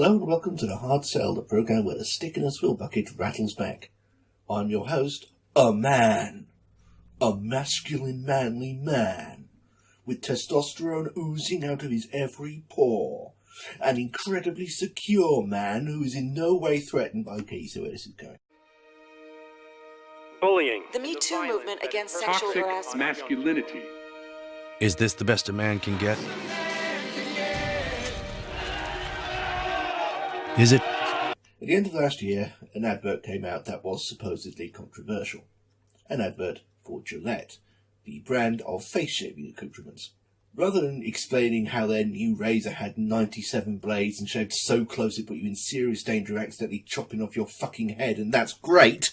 Hello and welcome to the Hard Sell, the program where the stick in a swill bucket rattles back. I'm your host, a man. A masculine, manly man. With testosterone oozing out of his every pore. An incredibly secure man who is in no way threatened by... Okay, so where this is going. Bullying. The Me Too movement against sexual harassment. Masculinity. Is this the best a man can get? Is it? At the end of last year, an advert came out that was supposedly controversial. An advert for Gilette, the brand of face-shaving accoutrements. Rather than explaining how their new razor had 97 blades and shaved so close it put you in serious danger of accidentally chopping off your fucking head, and that's great,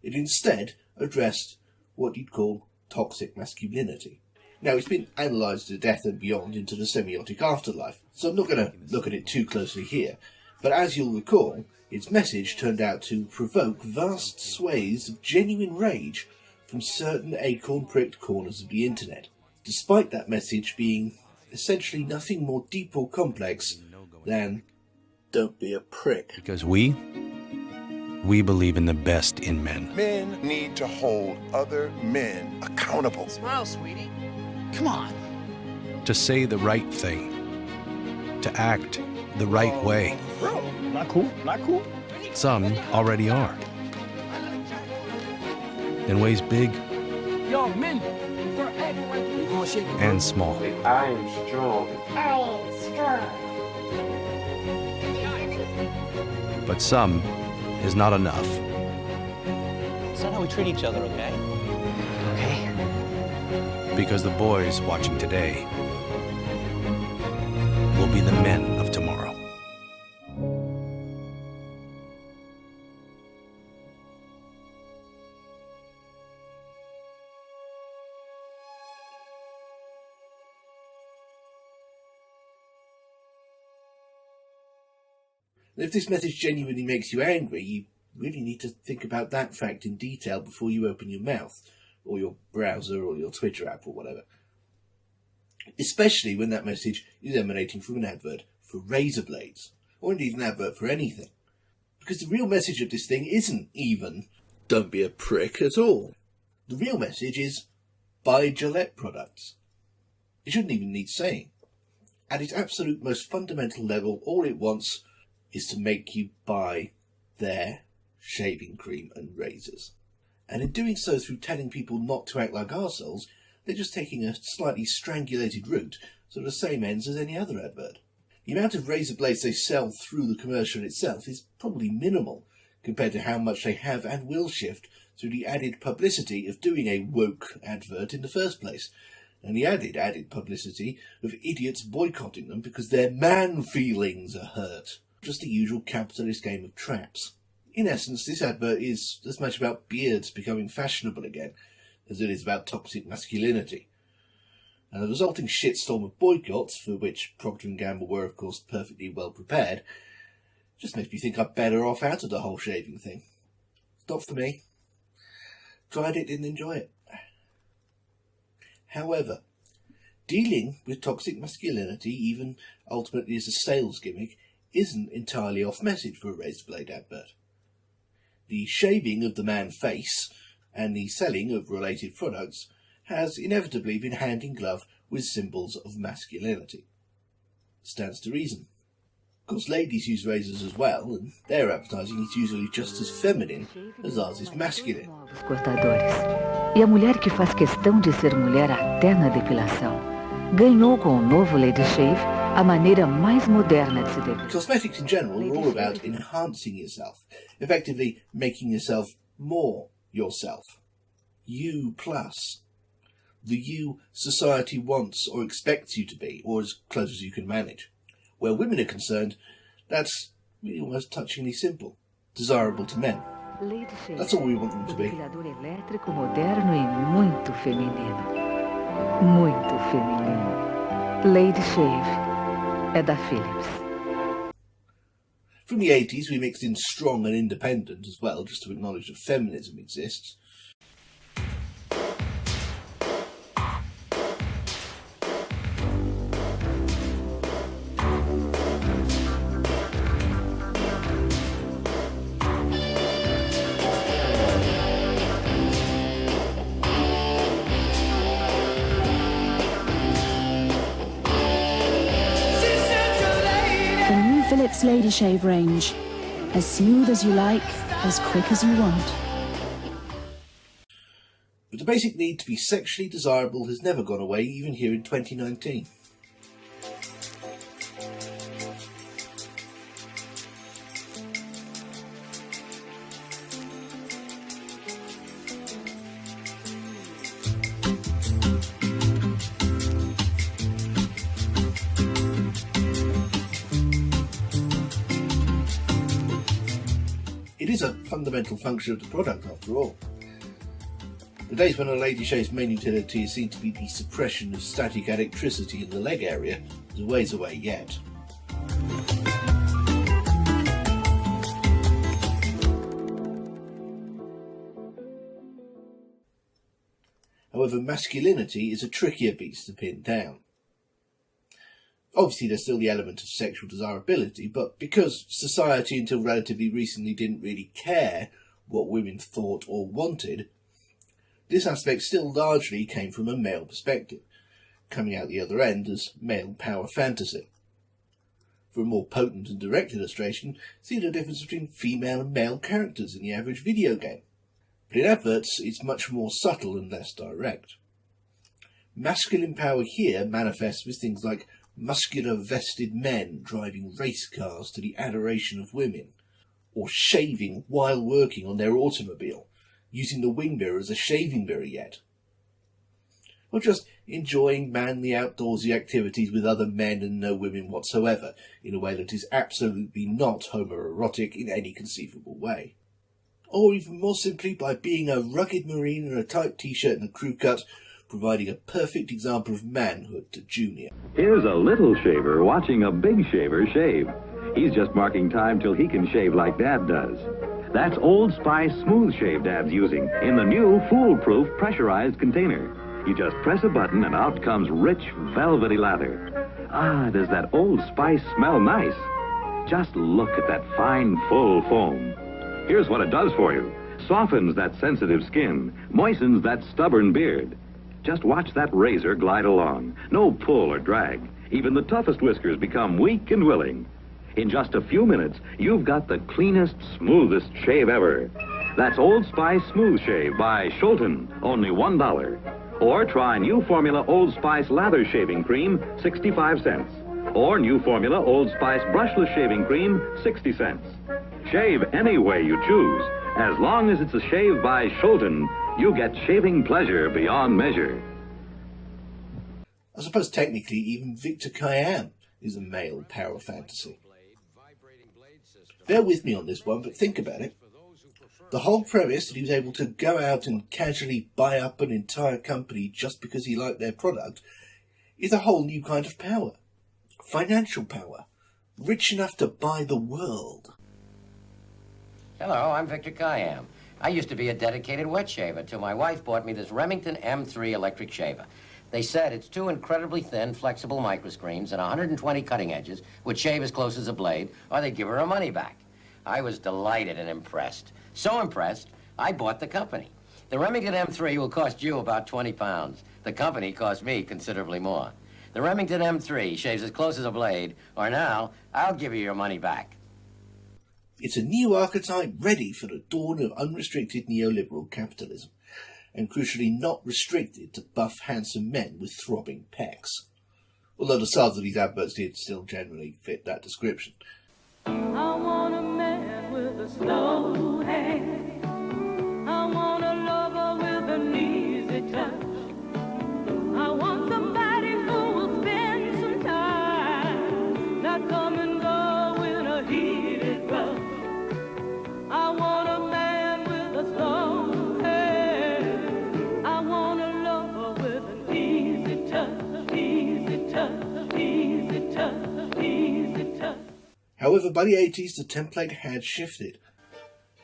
it instead addressed what you'd call toxic masculinity. Now, it's been analysed to death and beyond into the semiotic afterlife, so I'm not going to look at it too closely here. But as you'll recall, its message turned out to provoke vast swathes of genuine rage from certain acorn-pricked corners of the internet, despite that message being essentially nothing more deep or complex than, don't be a prick. Because we believe in the best in men. Men need to hold other men accountable. Smile, sweetie. Come on. To say the right thing. To act the right way. Bro, not cool, not cool. Some already are. In ways big Yo, men, we're acting like we gonna shake it. and small. I am strong. But some is not enough. It's not how we treat each other, okay? Okay. Because the boys watching today will be the men of tomorrow. And if this message genuinely makes you angry, you really need to think about that fact in detail before you open your mouth, or your browser, or your Twitter app, or whatever. Especially when that message is emanating from an advert for Razorblades, or indeed an advert for anything. Because the real message of this thing isn't even, don't be a prick at all. The real message is, buy Gillette products. It shouldn't even need saying. At its absolute most fundamental level, all it wants is to make you buy their shaving cream and razors. And in doing so through telling people not to act like arseholes, they're just taking a slightly strangulated route to the same ends as any other advert. The amount of razor blades they sell through the commercial itself is probably minimal compared to how much they have and will shift through the added publicity of doing a woke advert in the first place, and the added publicity of idiots boycotting them because their man feelings are hurt. Just the usual capitalist game of traps. In essence, this advert is as much about beards becoming fashionable again as it is about toxic masculinity. And the resulting shitstorm of boycotts, for which Procter & Gamble were of course perfectly well prepared, just makes me think I'm better off out of the whole shaving thing. It's not for me. Tried it, didn't enjoy it. However, dealing with toxic masculinity, even ultimately as a sales gimmick, isn't entirely off message for a razorblade advert. The shaving of the man face and the selling of related products has inevitably been hand in glove with symbols of masculinity. Stands to reason. Of course, ladies use razors as well, and their advertising is usually just as feminine as ours is masculine. E a mulher que faz questão de ser mulher até na depilação ganhou com o novo Lady Shave a maneira mais moderna de se depilar. Cosmetics in general are all about enhancing yourself, effectively making yourself more yourself. You plus. The you society wants or expects you to be, or as close as you can manage. Where women are concerned, that's really almost touchingly simple. Desirable to men. That's all we want them to be. Depilador elétrico moderno e muito feminino. Muito feminino. Lady Shave é da Philips. From the 80s, we mixed in strong and independent as well, just to acknowledge that feminism exists. Philips Lady Shave range. As smooth as you like, as quick as you want. But the basic need to be sexually desirable has never gone away, even here in 2019. It is a fundamental function of the product, after all. The days when a lady shave's main utility is seen to be the suppression of static electricity in the leg area is a ways away yet. However, masculinity is a trickier beast to pin down. Obviously, there's still the element of sexual desirability, but because society until relatively recently didn't really care what women thought or wanted, this aspect still largely came from a male perspective, coming out the other end as male power fantasy. For a more potent and direct illustration, see the difference between female and male characters in the average video game. But in Adverts, it's much more subtle and less direct. Masculine power here manifests with things like muscular vested men driving race cars to the adoration of women, or shaving while working on their automobile, using the wing mirror as a shaving mirror yet, or just enjoying manly outdoorsy activities with other men and no women whatsoever, in a way that is absolutely not homoerotic in any conceivable way. Or even more simply by being a rugged marine in a tight t-shirt and a crew cut, providing a perfect example of manhood to Junior. Here's a little shaver watching a big shaver shave. He's just marking time till he can shave like Dad does. That's Old Spice Smooth Shave Dad's using in the new foolproof pressurized container. You just press a button and out comes rich, velvety lather. Ah, does that Old Spice smell nice? Just look at that fine, full foam. Here's what it does for you. Softens that sensitive skin, moistens that stubborn beard. Just watch that razor glide along. No pull or drag. Even the toughest whiskers become weak and willing. In just a few minutes, you've got the cleanest, smoothest shave ever. That's Old Spice Smooth Shave by Schulten, only $1. Or try new formula Old Spice Lather Shaving Cream, 65 cents. Or new formula Old Spice Brushless Shaving Cream, 60 cents. Shave any way you choose. As long as it's a shave by Schulten, you get shaving pleasure beyond measure. I suppose technically even Victor Kiam is a male power fantasy. Bear with me on this one, but think about it. The whole premise that he was able to go out and casually buy up an entire company just because he liked their product is a whole new kind of power. Financial power. Rich enough to buy the world. Hello, I'm Victor Kiam. I used to be a dedicated wet shaver till my wife bought me this Remington M3 electric shaver. They said its two incredibly thin, flexible microscreens and 120 cutting edges would shave as close as a blade, or they'd give her her money back. I was delighted and impressed. So impressed, I bought the company. The Remington M3 will cost you about 20 pounds. The company cost me considerably more. The Remington M3 shaves as close as a blade, or now, I'll give you your money back. It's a new archetype ready for the dawn of unrestricted neoliberal capitalism, and crucially not restricted to buff, handsome men with throbbing pecs. Although the stars of these adverts did still generally fit that description. I want a man with a slow hand. I want a lover with an easy touch. I want somebody who will spend some time, not come and go in a heated rush. I want a man with a slow hand. I want a lover with an easy touch, easy touch, easy touch, easy touch. However, by the 80s, the template had shifted.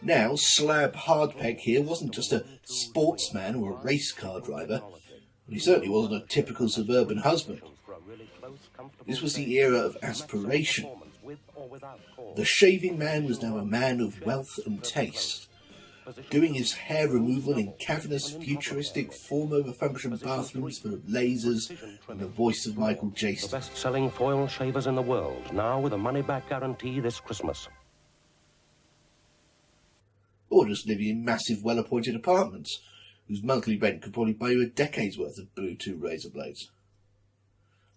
Now, Slab Hardpeck here wasn't just a sportsman or a race car driver, and he certainly wasn't a typical suburban husband. This was the era of aspiration. The shaving man was now a man of wealth and taste, doing his hair removal in cavernous, futuristic, form-over-function bathrooms full of lasers and the voice of Michael Jason. The best-selling foil shavers in the world, now with a money-back guarantee this Christmas. Or just living in massive, well-appointed apartments, whose monthly rent could probably buy you a decade's worth of Bluetooth Razorblades.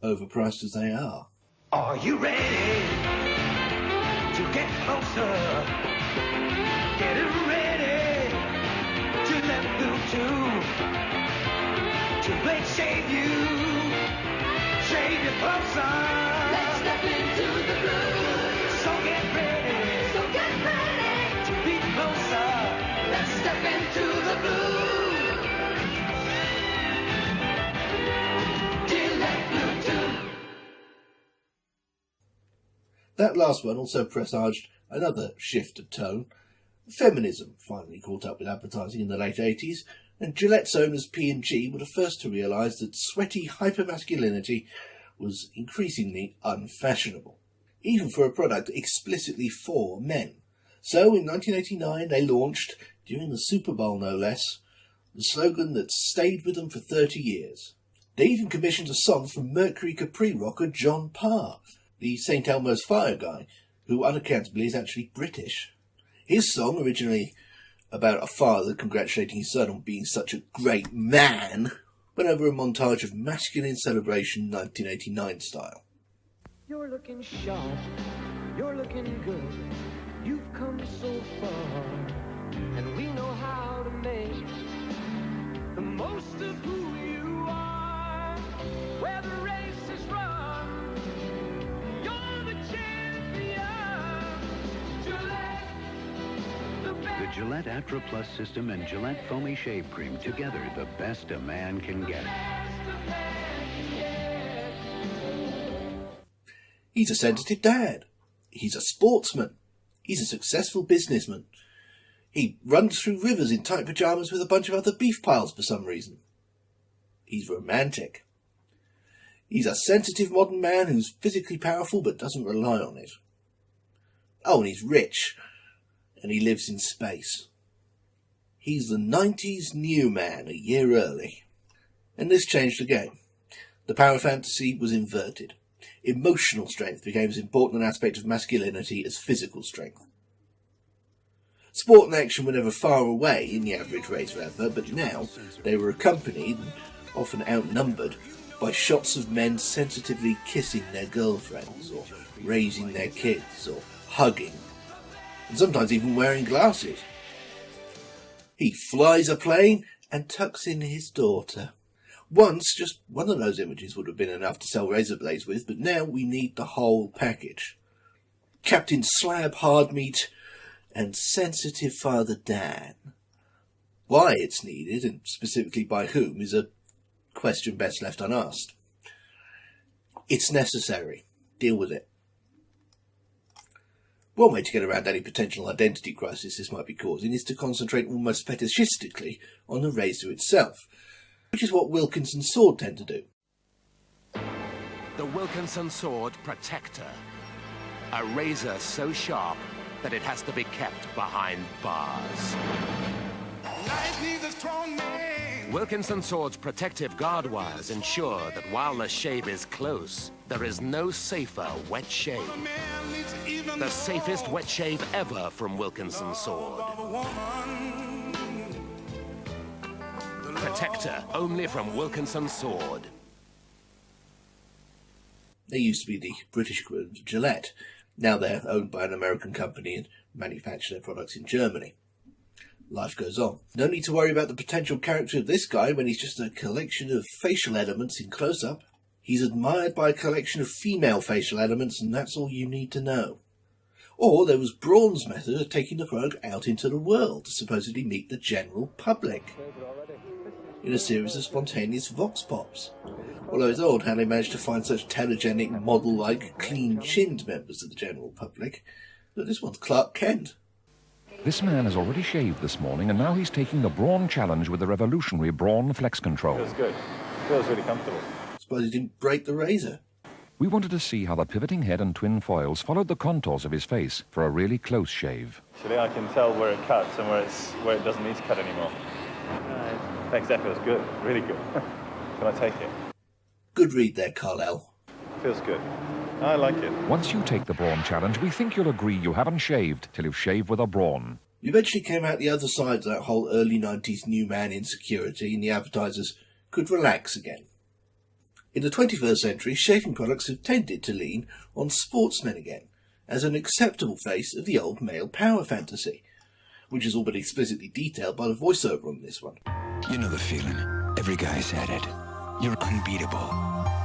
Overpriced as they are. Are you ready to get closer? Getting ready to let Bluetooth Blade shave you closer. Let's step into the blue. So get ready to be closer. Let's step into the blue. Gilette Bluetooth. That last one also presaged another shift of tone. Feminism finally caught up with advertising in the late 80s, and Gillette's owners P&G were the first to realise that sweaty hypermasculinity was increasingly unfashionable, even for a product explicitly for men. So in 1989 they launched, during the Super Bowl no less, the slogan that stayed with them for 30 years. They even commissioned a song from Mercury Capri rocker John Parr, the St. Elmo's Fire guy, who unaccountably is actually British. His song, originally about a father congratulating his son on being such a great man, went over a montage of masculine celebration 1989 style. You're looking sharp, you're looking good, you've come so far, and we know how to make the most of who you are. Where the race is run, you're the champion. Gillette, the Gillette Atra Plus system and Gillette Foamy Shave Cream, together the best a man can get. He's a sensitive dad. He's a sportsman. He's a successful businessman. He runs through rivers in tight pyjamas with a bunch of other beef piles for some reason. He's romantic. He's a sensitive modern man who's physically powerful but doesn't rely on it. Oh, and he's rich. And he lives in space. He's the 90s new man a year early. And this changed the game. The power fantasy was inverted. Emotional strength became as important an aspect of masculinity as physical strength. Sport and action were never far away in the average Razor advert, but now they were accompanied, and often outnumbered, by shots of men sensitively kissing their girlfriends, or raising their kids, or hugging, and sometimes even wearing glasses. He flies a plane and tucks in his daughter. Once, just one of those images would have been enough to sell Razorblades with, but now we need the whole package. Captain Slab Hardmeat and Sensitive Father Dan. Why it's needed, and specifically by whom, is a question best left unasked. It's necessary. Deal with it. One way to get around any potential identity crisis this might be causing is to concentrate almost fetishistically on the razor itself, which is what Wilkinson Sword tend to do. The Wilkinson Sword Protector. A razor so sharp that it has to be kept behind bars. life needs a strong man. Wilkinson Sword's protective guard wires ensure that while the shave is close, there is no safer wet shave. The safest wet shave ever from Wilkinson Sword. Protector, only from Wilkinson Sword. They used to be the British equivalent of Gillette. Now they're owned by an American company and manufacture their products in Germany. Life goes on. No need to worry about the potential character of this guy when he's just a collection of facial elements in close-up. He's admired by a collection of female facial elements, and that's all you need to know. Or there was Braun's method of taking the product out into the world to supposedly meet the general public in a series of spontaneous vox pops. Although it's odd how they managed to find such telegenic, model-like, clean-chinned members of the general public. But this one's Clark Kent. This man has already shaved this morning, and now he's taking the Braun challenge with the revolutionary Braun Flex Control. Feels good. Feels really comfortable. Suppose he didn't break the razor. We wanted to see how the pivoting head and twin foils followed the contours of his face for a really close shave. Actually, I can tell where it cuts and where it doesn't need to cut anymore. Thanks, that feels good. Really good. Can I take it? Good read there, Carl. Feels good. I like it. Once you take the brawn challenge, we think you'll agree you haven't shaved till you've shaved with a brawn. You eventually came out the other side of that whole early 90s new man insecurity, and the advertisers could relax again. In the 21st century, shaving products have tended to lean on sportsmen again, as an acceptable face of the old male power fantasy, which has all been explicitly detailed by the voiceover on this one. You know the feeling. Every guy's had it. You're unbeatable,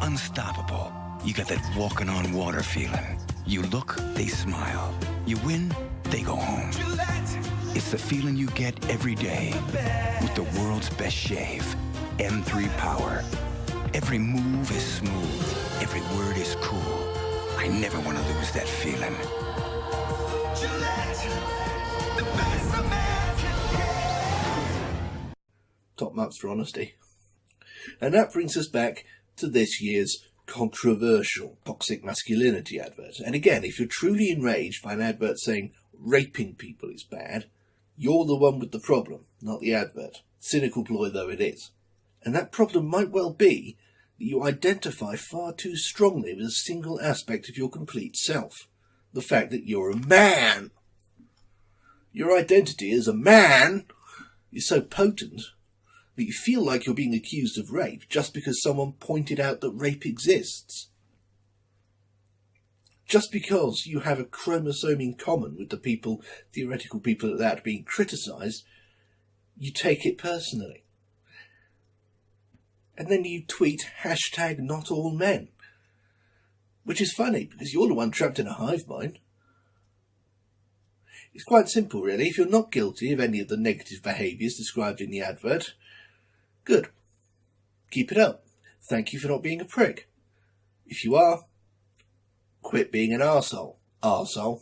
unstoppable. You got that walking on water feeling. You look, they smile. You win, they go home. It's the feeling you get every day with the world's best shave, M3 Power. Every move is smooth. Every word is cool. I never want to lose that feeling. Top marks for honesty. And that brings us back to this year's controversial toxic masculinity advert. And again, if you're truly enraged by an advert saying raping people is bad, you're the one with the problem, not the advert. Cynical ploy though it is. And that problem might well be that you identify far too strongly with a single aspect of your complete self. The fact that you're a man. Your identity as a man is so potent that you feel like you're being accused of rape just because someone pointed out that rape exists. Just because you have a chromosome in common with the theoretical people that are being criticised, you take it personally. And then you tweet #NotAllMen, which is funny because you're the one trapped in a hive mind. It's quite simple really. If you're not guilty of any of the negative behaviours described in the advert, good. Keep it up. Thank you for not being a prick. If you are, quit being an arsehole. Arsehole.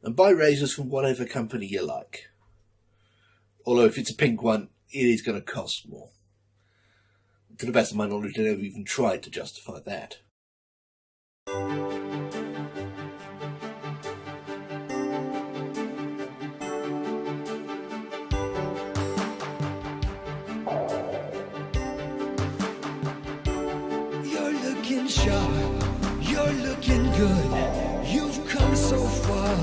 And buy razors from whatever company you like. Although if it's a pink one, it is going to cost more. To the best of my knowledge, I never even tried to justify that. You're looking sharp, you're looking good. You've come so far.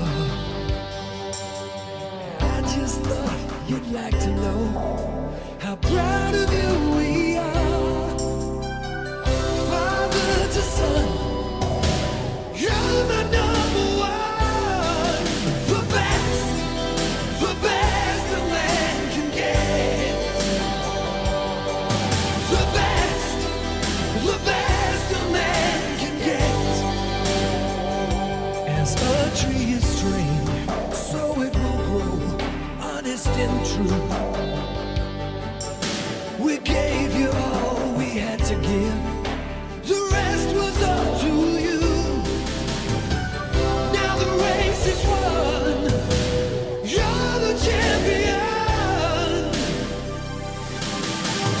I just thought you'd like to know how proud of you we are. Father to son, you're the number one. The best a man can get. The best a man can get. As a tree is trained, so it will grow, honest and true. We gave you all we had to give. The rest was up to you. Now the race is won. You're the champion.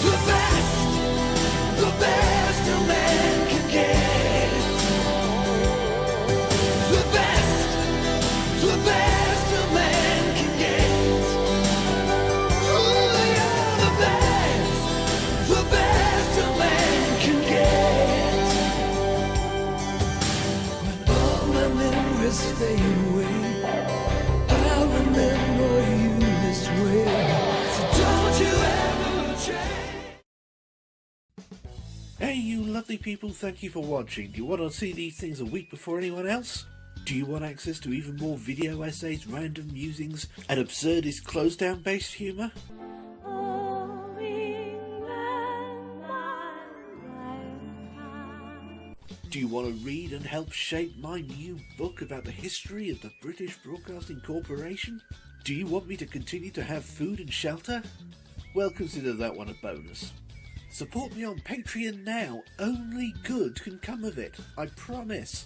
The best a man can get. The best a man can get. Oh, you're the best a man can get. When all my memories fade away, I'll remember you this way. So don't you ever change. Hey you lovely people, thank you for watching. Do you want to see these things a week before anyone else? Do you want access to even more video essays, random musings, and absurdist close-down based humour? Do you want to read and help shape my new book about the history of the British Broadcasting Corporation? Do you want me to continue to have food and shelter? Well, consider that one a bonus. Support me on Patreon now. Only good can come of it. I promise.